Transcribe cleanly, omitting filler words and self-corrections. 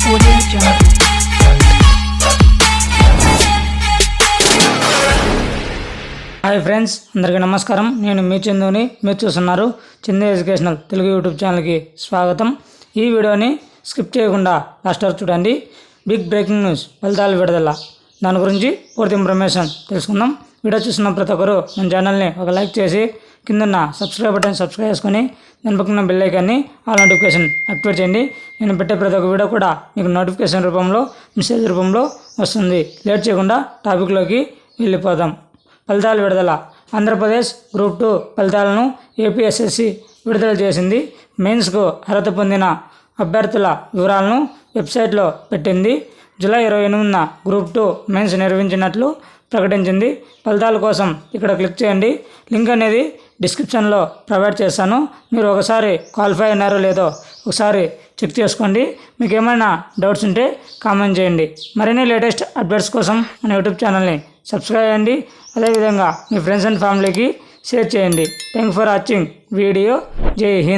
Audio Jungle. Hi friends, అందరికీ నమస్కారం. నేను మీ చందుని. మీరు చూస్తున్నారు చందు ఎడ్యుకేషనల్ తెలుగు యూట్యూబ్ ఛానల్కి స్వాగతం. ఈ వీడియోని స్కిప్ చేయకుండా లాస్ట్ వరకు చూడండి. బిగ్ బ్రేకింగ్ న్యూస్ ఫలితాలు విడుదల, దాని గురించి పూర్తి ఇన్ఫర్మేషన్ తెలుసుకుందాం. వీడియో చూస్తున్న ప్రతి ఒక్కరు మన ఛానల్ని ఒక లైక్ చేసి కిందన్న సబ్స్క్రైబ్ బటన్ సబ్స్క్రైబ్ చేసుకొని దాని పక్కన బెల్ ఐకాన్ని ఆల్ నోటిఫికేషన్ యాక్టివేట్ చేయండి. నేను పెట్టే ప్రతి ఒక్క వీడియో కూడా మీకు నోటిఫికేషన్ రూపంలో మెసేజ్ రూపంలో వస్తుంది. లేట్ చేయకుండా టాపిక్లోకి వెళ్ళిపోదాం. ఫలితాలు విడుదల. ఆంధ్రప్రదేశ్ గ్రూప్ 2 ఫలితాలను ఏపీఎస్ఎస్సి విడుదల చేసింది. మెయిన్స్కు అర్హత పొందిన అభ్యర్థుల వివరాలను వెబ్సైట్లో పెట్టింది. జూలై 28న గ్రూప్ 2 మెయిన్స్ నిర్వహించినట్లు ప్రకటించింది. ఫలితాల కోసం ఇక్కడ క్లిక్ చేయండి. లింక్ అనేది డిస్క్రిప్షన్లో ప్రొవైడ్ చేస్తాను. మీరు ఒకసారి క్వాలిఫై అయినారో లేదో ఒకసారి చెక్ చేసుకోండి. మీకు ఏమైనా డౌట్స్ ఉంటే కామెంట్ చేయండి. మరిన్ని లేటెస్ట్ అప్డేట్స్ కోసం మన యూట్యూబ్ ఛానల్ని సబ్స్క్రైబ్ చేయండి. అదేవిధంగా మీ ఫ్రెండ్స్ అండ్ ఫ్యామిలీకి షేర్ చేయండి. Thank for watching video. జై హింద్.